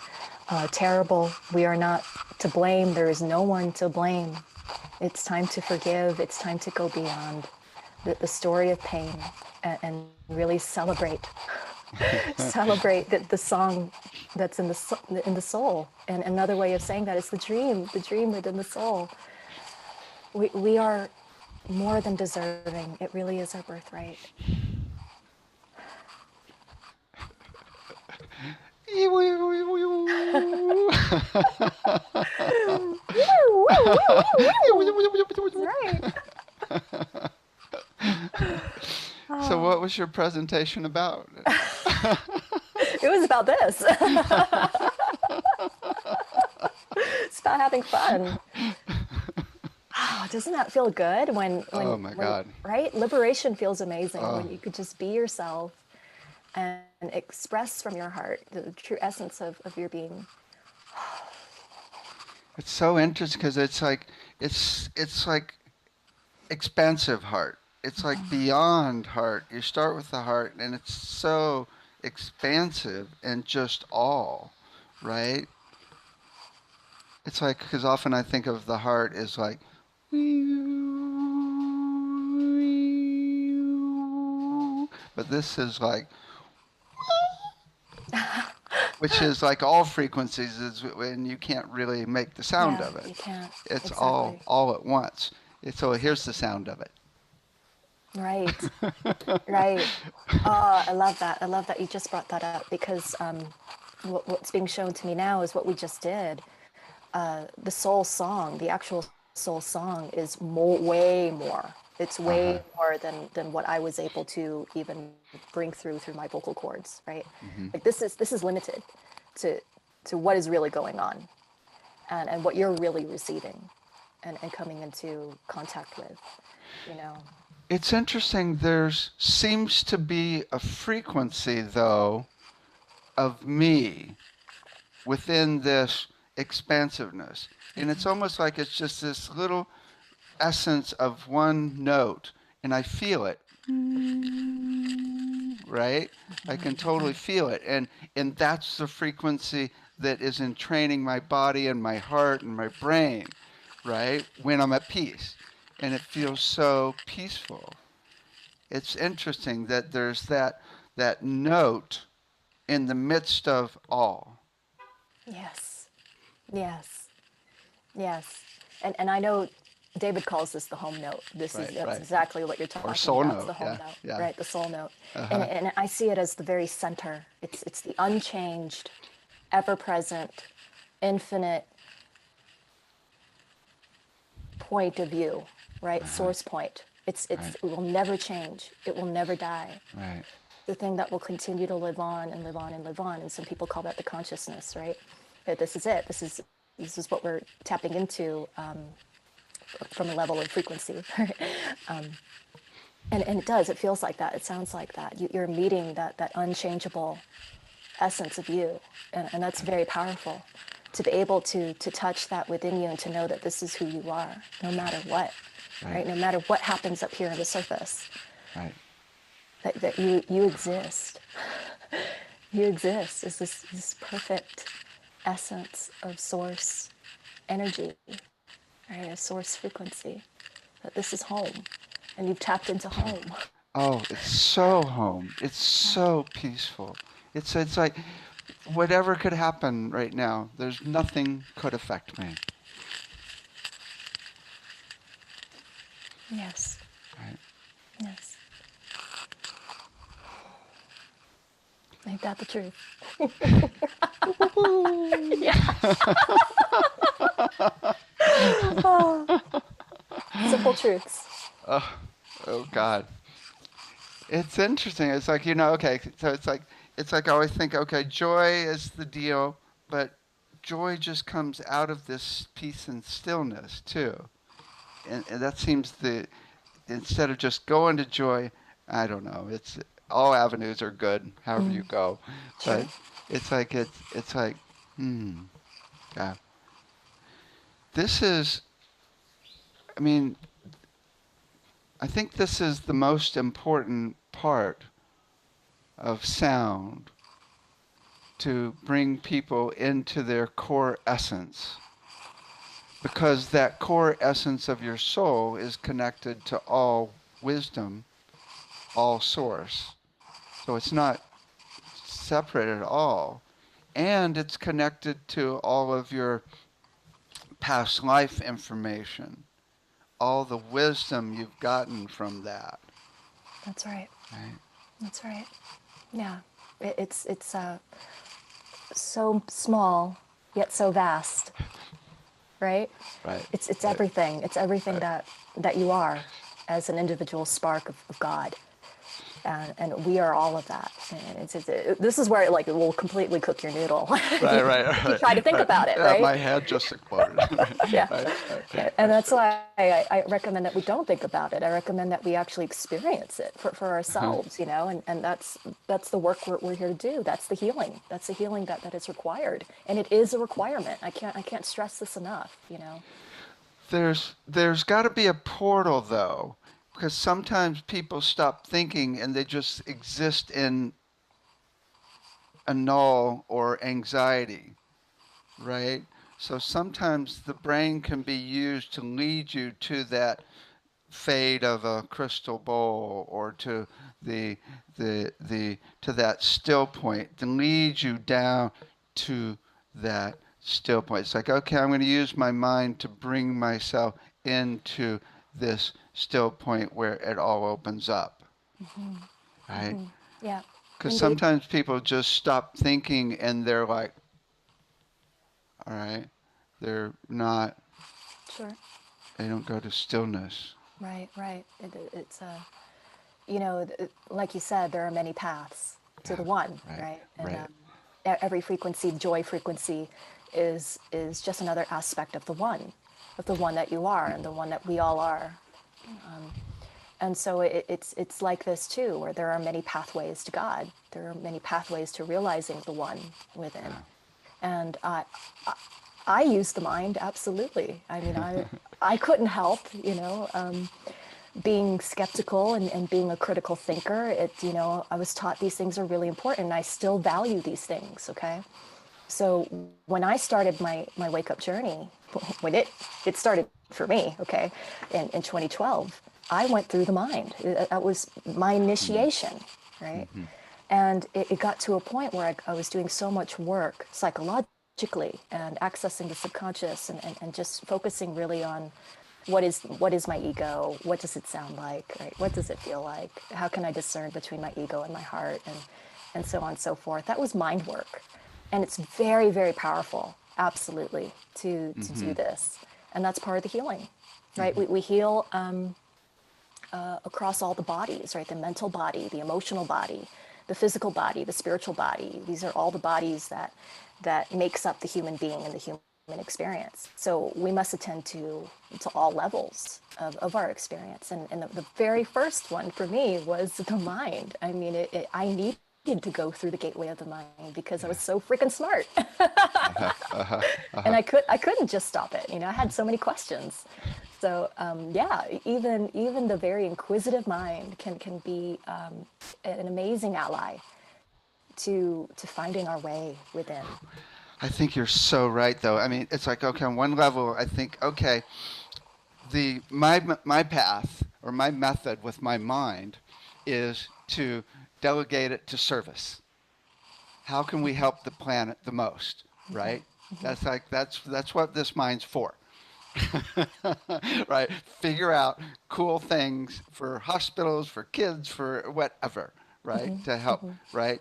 terrible. We are not to blame. There is no one to blame. It's time to forgive. It's time to go beyond the story of pain and really celebrate the song that's in the soul. And another way of saying that is the dream within the soul. We are more than deserving. It really is our birthright. Woo, woo, woo, woo, woo. That's right. So, what was your presentation about? It was about this. It's about having fun. Oh, doesn't that feel good Oh my when God. right? Liberation feels amazing Oh, when you could just be yourself and express from your heart the true essence of your being. it's so interesting because it's like expansive heart. It's like beyond heart. You start with the heart, and it's so expansive and just all, right? It's like because often I think of the heart as like, but this is like, which is like all frequencies is when you can't really make the sound Yeah, of it. you can't. It's all Exactly. all at once. So here's the Exactly. sound of it. Right. Right. I love that. I love that you just brought that up because what's being shown to me now is what we just did. The soul song, the actual soul song, is way more. It's way Uh-huh. more than what I was able to even bring through my vocal cords. Right. Hmm. Like this is limited to what is really going on and what you're really receiving and coming into contact with. You know. It's interesting. There's seems to be a frequency, though, of me within this expansiveness. And it's almost like it's just this little essence of one note, and I feel it, right? I can totally feel it. And that's the frequency that is entraining my body and my heart and my brain, right? When I'm at peace. And it feels so peaceful. It's interesting that there's that note in the midst of all. Yes. Yes. Yes. And I know David calls this the home note. Right, That's right. exactly what you're Or talking soul about. It's the note. home Yeah, note, yeah. right? The soul note. Uh-huh. And I see it as the very center. It's the unchanged, ever present, infinite point of view, right? Uh-huh. Source point. Right, It will never change. It will never die. right. The thing that will continue to live on and live on and live on. And some people call that the consciousness, right? But this is it. This is what we're tapping into from a level of frequency. And it does. It feels like that. It sounds like that. You're meeting that unchangeable essence of you. And that's very powerful to be able to touch that within you and to know that this is who you are, no matter what, Right. right? No matter what happens up here on the surface, Right. that you exist. You exist as this perfect essence of source energy, right? A source frequency. That this is home, and you've tapped into home. Oh, it's so home. It's Yeah. so peaceful. It's like whatever could happen right now, there's nothing could affect me. Yes. Right. Yes. Ain't that the truth? Woo-hoo. Yeah. Oh, simple truths. Oh, oh God. It's interesting. It's like, okay, so it's like I always think, okay, joy is the deal, but joy just comes out of this peace and stillness too. And that seems instead of just going to joy, I don't know. It's all avenues are good, however you Mm, go, sure. but it's like, hmm, yeah. This is, I mean, I think this is the most important part of sound to bring people into their core essence because that core essence of your soul is connected to all wisdom, all source. So it's not separate at all. And it's connected to all of your past life information, all the wisdom you've gotten from that. That's right. Right? That's right. Yeah. It's so small yet so vast, right? Right. It's Right. everything. It's everything Right. that you are as an individual spark of God. And we are all of that. And this is where it will completely cook your noodle Right. Right. if you Right. try to think Right. about it, Yeah, right? my head just exploded. Yeah. Right. Right. Yeah, and Right. that's why I recommend that we don't think about it. I recommend that we actually experience it for Uh-huh. ourselves, and that's the work we're here to do. That's the healing. That's the healing that is required, and it is a requirement. I can't stress this enough. There's got to be a portal though, because sometimes people stop thinking and they just exist in a null or anxiety, right? So sometimes the brain can be used to lead you to that fade of a crystal bowl or to the to that still point to lead you down to that still point. It's like, okay, I'm going to use my mind to bring myself into this still point where it all opens up, right? Yeah, Because indeed. sometimes people just stop thinking and they're like, all right, they're not, Sure. they don't go to stillness. Right, right. It's like you said, there are many paths to Yeah, the one, right, right? And right. every frequency, joy frequency, is just another aspect of the one that you are, and the one that we all are. And so it's like this too, where there are many pathways to God. There are many pathways to realizing the one within. And I use the mind absolutely. I mean, I couldn't help, being skeptical and being a critical thinker. I was taught these things are really important, and I still value these things. Okay, so when I started my wake up journey, when it started for me, okay, in 2012, I went through the mind. That was my Mm-hmm. initiation, right? Mm-hmm. And it got to a point where I was doing so much work psychologically and accessing the subconscious and just focusing really on what is my ego? What does it sound like? Right? What does it feel like? How can I discern between my ego and my heart and so on and so forth? That was mind work. And it's very, very powerful, absolutely, to Mm-hmm. do this. And that's part of the healing, right? Mm-hmm. We heal across all the bodies, right? The mental body, the emotional body, the physical body, the spiritual body. These are all the bodies that makes up the human being and the human experience. So we must attend to all levels of our experience. And the very first one for me was the mind. I mean, I needed to go through the gateway of the mind because I was so freaking smart. Uh-huh, uh-huh, And uh-huh. I couldn't just stop it. I had so many questions. So yeah, even the very inquisitive mind can be an amazing ally to finding our way within. I think you're so right, though. I mean, it's like, okay, on one level, I think, okay, my path or my method with my mind is to delegate it to service. How can we help the planet the most, right? That's what this mind's for. Right? Figure out cool things for hospitals, for kids, for whatever, right? To help, right?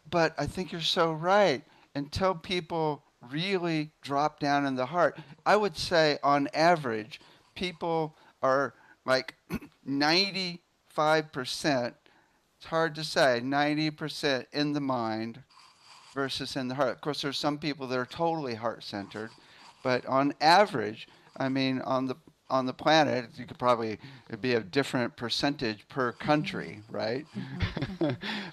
But I think you're so right. Until people really drop down in the heart, I would say on average, people are like 95%, it's hard to say, 90% in the mind versus in the heart. Of course, there's some people that are totally heart centered, but on average, I mean, on the planet, you could probably it'd be a different percentage per country, right?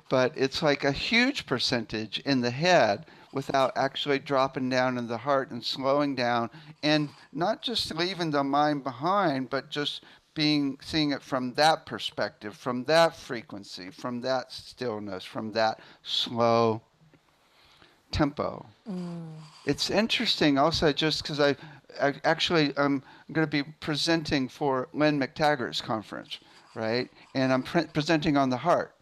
But it's like a huge percentage in the head without actually dropping down in the heart and slowing down and not just leaving the mind behind, but just being seeing it from that perspective, from that frequency, from that stillness, from that slow tempo. It's interesting also just because I actually I'm going to be presenting for Lynn McTaggart's conference, right? And I'm presenting on the heart.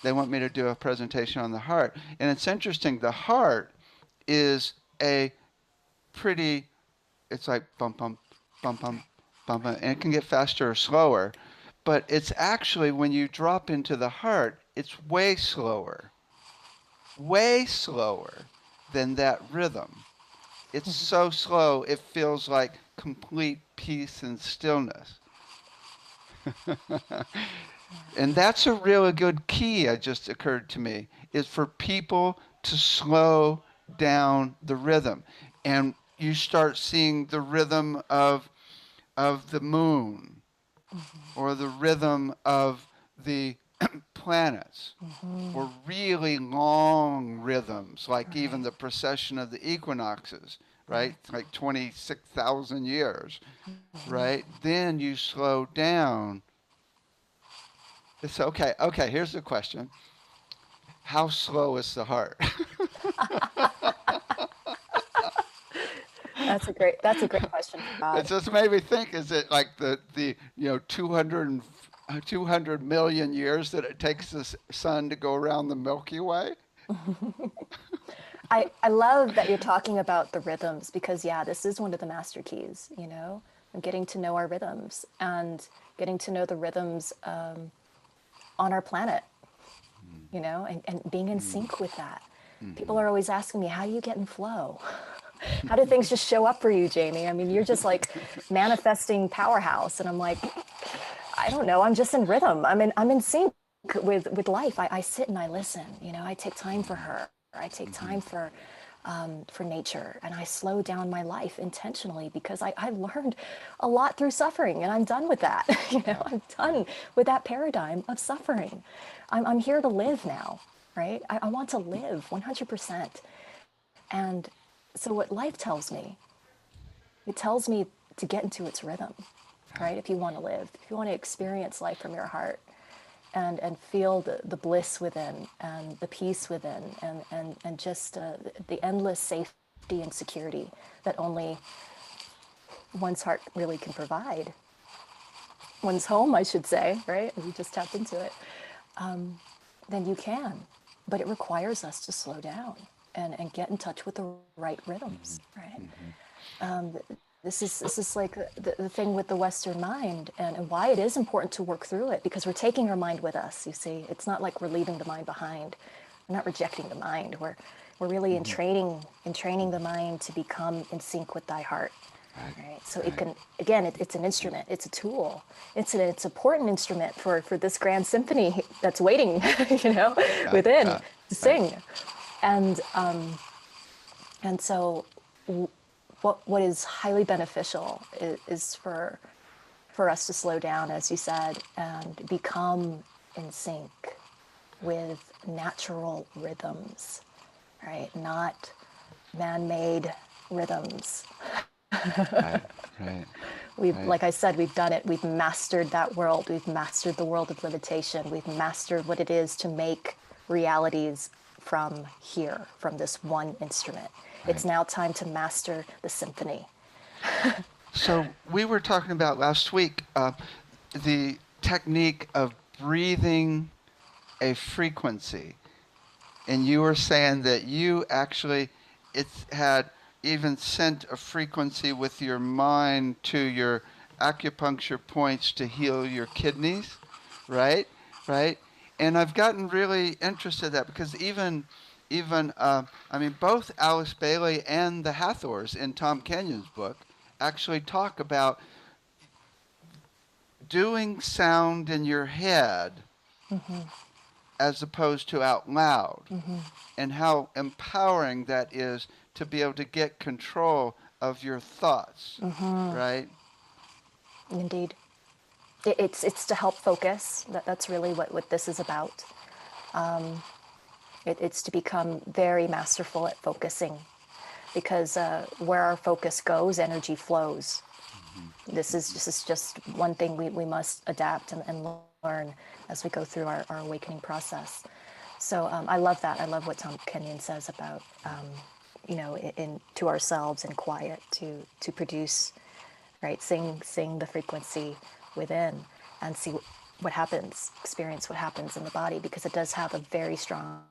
They want me to do a presentation on the heart. And it's interesting, the heart is a pretty, it's like bump, bump, bump, bump, bump, bump, and it can get faster or slower. But it's actually, when you drop into the heart, it's way slower than that rhythm. It's so slow, it feels like complete peace and stillness. And that's a really good key, it just occurred to me, is for people to slow down the rhythm. And you start seeing the rhythm of the moon or the rhythm of the planets or really long rhythms, like even Right, the precession of the equinoxes, right? right. Like 26,000 years, right? Then you slow down. It's okay. Okay, here's the question. How slow is the heart? That's a great question for It God. just made me think, is it like the 200 million years that it takes the sun to go around the Milky Way? I love that you're talking about the rhythms because yeah, this is one of the master keys, and getting to know our rhythms and getting to know the rhythms on our planet, and being in Mm, sync with that. People mhm. are always asking me, how do you get in flow? How do things just show up for you, Jamie? I mean, you're just like manifesting powerhouse. And I'm like, I don't know. I'm just in rhythm. I'm in sync with life. I sit and I listen. I take time for Mhm, her. I take mhm, time for nature, and I slow down my life intentionally because I learned a lot through suffering, and I'm done with that. yeah, I'm yeah. done with that paradigm of suffering. I'm here to live now, right? I want to live 100%. And so what life tells me, it tells me to get into its rhythm, Yeah. right? If you want to live, if you want to experience life from your heart and feel the bliss within and the peace within and just the endless safety and security that only one's heart really can provide. One's home, I should say, right? We just tapped into it. Then you can. But it requires us to slow down and get in touch with the right rhythms, Mhm, right? mhm. This is like the thing with the Western mind and why it is important to work through it because we're taking our mind with us. You see, it's not like we're leaving the mind behind. We're not rejecting the mind. We're really Mhm, in training the mhm. mind to become in sync with thy heart. Right, Right. So it right. can again, it's an instrument. It's a tool. It's an important instrument for this grand symphony that's waiting, you know, Yeah, within yeah. to Right. sing. And so what is highly beneficial is for us to slow down, as you said, and become in sync. with natural rhythms, right? Not man-made rhythms. Right, right, right, Like I said, we've done it. We've mastered that world. We've mastered the world of limitation. We've mastered what it is to make realities from here, from this one instrument. It's right. now time to master the symphony. So we were talking about last week the technique of breathing a frequency, and you were saying that you actually it's had even sent a frequency with your mind to your acupuncture points to heal your kidneys, right? Right? And I've gotten really interested in that because I mean, both Alice Bailey and the Hathors in Tom Kenyon's book actually talk about doing sound in your head as opposed to out loud, and how empowering that is to be able to get control of your thoughts, right? Indeed. It's to help focus. That's really what this is about. It's to become very masterful at focusing because where our focus goes, energy flows. Mm-hmm. This is just one thing we must adapt and learn as we go through our awakening process. So I love that. I love what Tom Kenyon says about in to ourselves in quiet to produce, right? Sing the frequency within and see what happens, experience what happens in the body, because it does have a very strong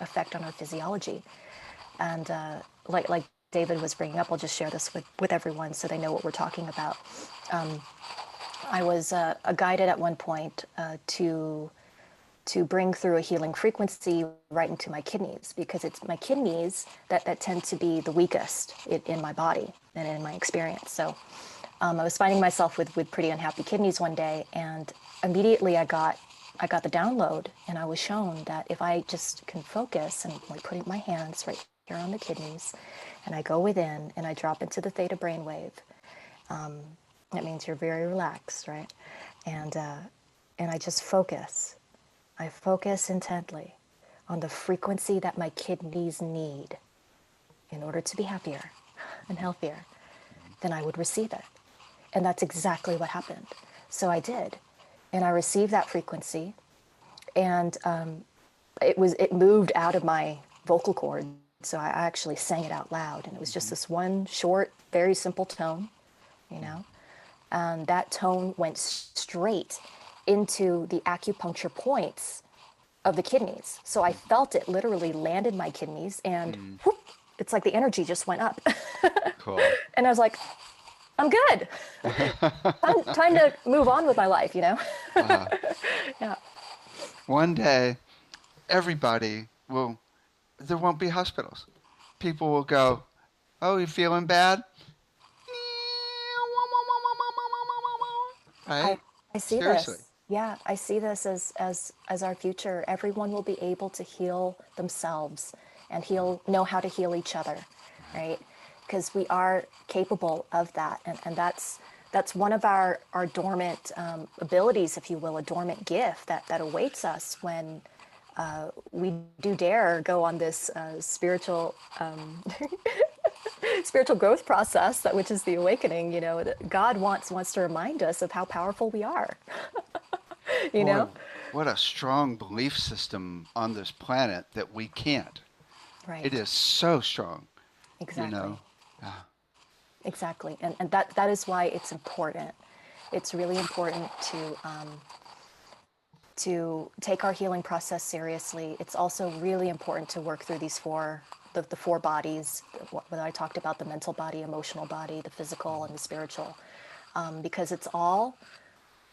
effect on our physiology. And like David was bringing up, I'll just share this with everyone so they know what we're talking about. I was guided at one point to bring through a healing frequency right into my kidneys, because it's my kidneys that tend to be the weakest in my body and in my experience. So I was finding myself with pretty unhappy kidneys one day, and immediately I got the download, and I was shown that if I just can focus and like putting my hands right here on the kidneys, and I go within and I drop into the theta brainwave, that means you're very relaxed, right? And I just focus. I focus intently on the frequency that my kidneys need in order to be happier and healthier, then I would receive it. And that's exactly what happened. So I did. And I received that frequency, and it moved out of my vocal cord. So I actually sang it out loud, and it was just this one short, very simple tone, you know. And that tone went straight into the acupuncture points of the kidneys. So I felt it literally landed my kidneys, and Mm, whoop, it's like the energy just went up. cool. And I was like, I'm good. Time to move on with my life, you know? uh, Yeah. One day, everybody will, there won't be hospitals. People will go, "Oh, you feeling bad?" I Right? I see Seriously. this. Yeah, I see this as our future. Everyone will be able to heal themselves and know how to heal each other, right? Because we are capable of that, and that's one of our dormant abilities, if you will, a dormant gift that awaits us when we do dare go on this spiritual growth process, which is the awakening. You know, that God wants to remind us of how powerful we are. You Boy, know, what a strong belief system on this planet that we can't. It right? is so strong, you Exactly, know. Uh, exactly, and that is why it's important. It's really important to take our healing process seriously. It's also really important to work through the four bodies, what I talked about, the mental body, emotional body, the physical, and the spiritual, because it's all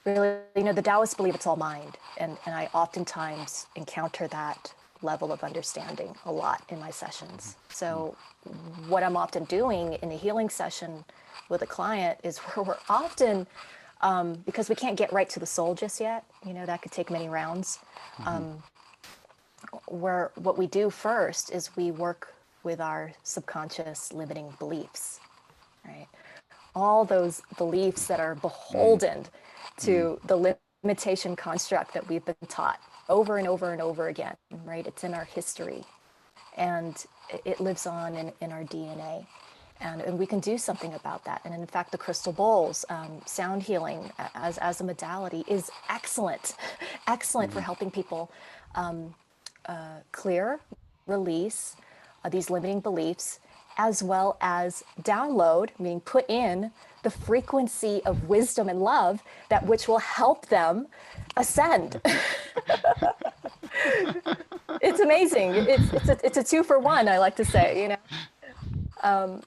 really, the Taoists believe it's all mind. And I oftentimes encounter that level of understanding a lot in my sessions. So what I'm often doing in a healing session with a client is where we're often, because we can't get right to the soul just yet, that could take many rounds, mhm, where what we do first is we work with our subconscious limiting beliefs, right? All those beliefs that are mm, beholden mm, to the limitation construct that we've been taught. over and over and over again, right? It's in our history, and it lives on in our DNA. And we can do something about that. And in fact, the crystal bowls, sound healing as a modality is excellent, excellent for helping people clear, release these limiting beliefs, as well as download, meaning put in the frequency of wisdom and love that which will help them ascend. It's amazing. It's a two for one, I like to say, you know.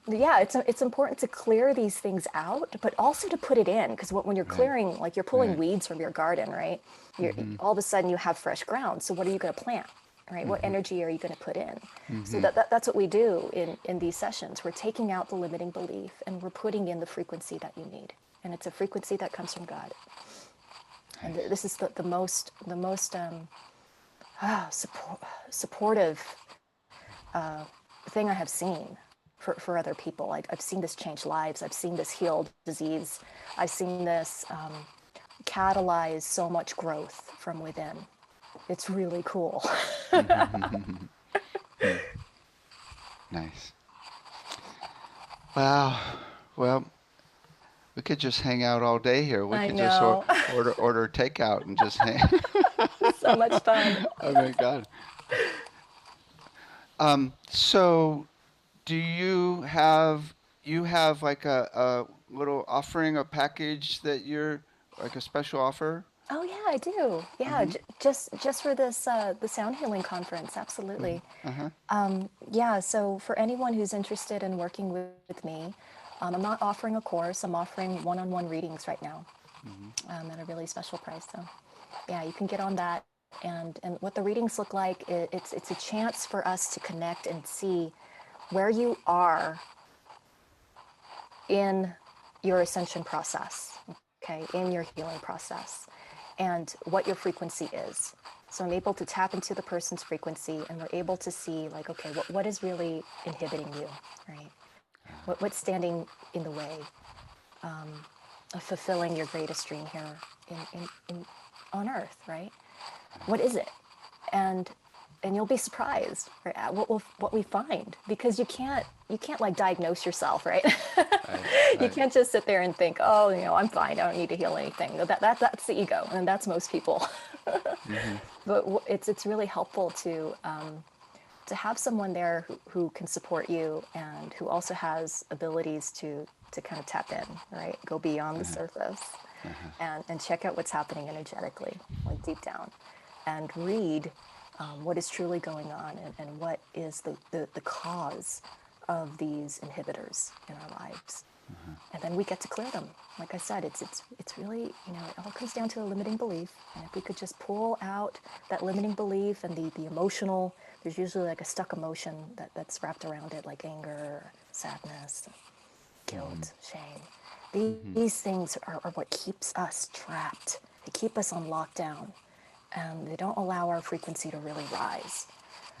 Yeah, it's important to clear these things out, but also to put it in, because when you're Right. clearing, like you're pulling Right. weeds from your garden, right? You're, Mm-hmm. all of a sudden you have fresh ground. So what are you going to plant, right? What Mm-hmm. energy are you going to put in? So Mm-hmm. that's what we do in these sessions. We're taking out the limiting belief and we're putting in the frequency that you need, and it's a frequency that comes from God. And Nice. this is the most supportive thing I have seen for other people. I've seen this change lives. I've seen this heal disease. I've seen this catalyze so much growth from within. It's really cool. Nice. Wow. Well, we could just hang out all day here. We I could just know. order takeout and just hang. So much fun. Oh my God. So do you have like a little offering, a package that you're like a special offer? Oh yeah, I do. Yeah, Mm-hmm. just for this the sound healing conference, absolutely. Uh-huh. Yeah, so for anyone who's interested in working with me, I'm not offering a course. I'm offering one-on-one readings right now Mm-hmm. at a really special price. So, yeah, you can get on that. And what the readings look like, it's a chance for us to connect and see where you are in your ascension process, okay, in your healing process, and what your frequency is. So I'm able to tap into the person's frequency, and we're able to see, like, okay, what is really inhibiting you, right? What's standing in the way of fulfilling your greatest dream here on Earth, right? What is it? And you'll be surprised, right, at what we find, because you can't like diagnose yourself, right? Right. You Right. can't just sit there and think, oh, I'm fine, I don't need to heal anything. That's the ego, and that's most people. Mm-hmm. But it's really helpful to have someone there who can support you, and who also has abilities to kind of tap in, right? Go beyond the Uh-huh. surface Uh-huh. and check out what's happening energetically, like deep down, and read what is truly going on, and what is the cause of these inhibitors in our lives. And then we get to clear them. Like I said, it's really, it all comes down to a limiting belief. And if we could just pull out that limiting belief and the emotional, there's usually like a stuck emotion that's wrapped around it, like anger, sadness, Mm-hmm. guilt, shame. Mm-hmm. These things are what keeps us trapped. They keep us on lockdown, and they don't allow our frequency to really rise.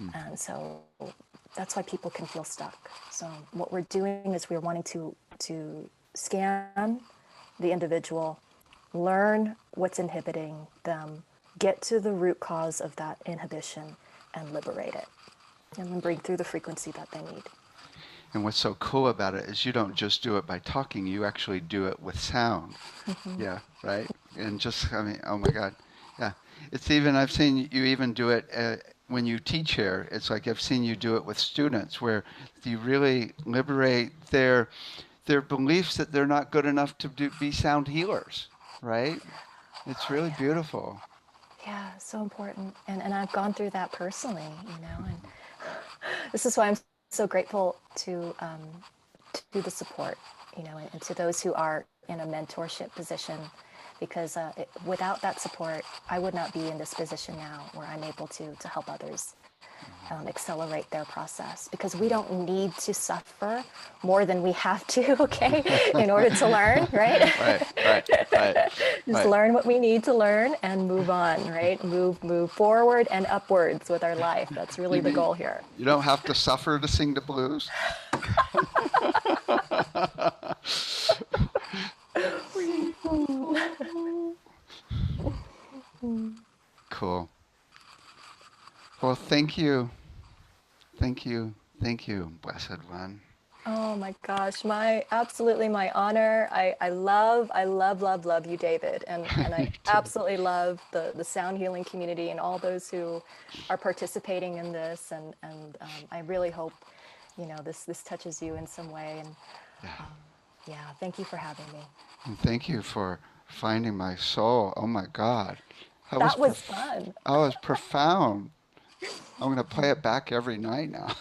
Mm-hmm. And so that's why people can feel stuck. So what we're doing is we're wanting to scan the individual, learn what's inhibiting them, get to the root cause of that inhibition, and liberate it, and then bring through the frequency that they need. And what's so cool about it is you don't just do it by talking, you actually do it with sound. Yeah, right? And just, I mean, oh my God. Yeah. It's even, I've seen you even do it when you teach here. It's like I've seen you do it with students where you really liberate their beliefs that they're not good enough to be sound healers, right? It's Oh really yeah, beautiful. yeah, so important. And I've gone through that personally, and this is why I'm so grateful to the support, and to those who are in a mentorship position, because without that support, I would not be in this position now where I'm able to help others accelerate their process, because we don't need to suffer more than we have to, okay, in order to learn, right? Right, right, right, Just right. learn what we need to learn and move on, right? Move forward and upwards with our life. That's really You the mean goal here. you don't have to suffer to sing the blues? Whee! Cool. Well, thank you. Thank you. Thank you, Blessed One. Oh my gosh, my absolutely my honor. I love you, David, and I Me too. absolutely love the sound healing community and all those who are participating in this. And I really hope, this touches you in some way. And Yeah. yeah, thank you for having me. And thank you for finding my soul. Oh my God. That was That was prof- fun. that was profound. I'm gonna play it back every night now.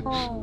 Oh.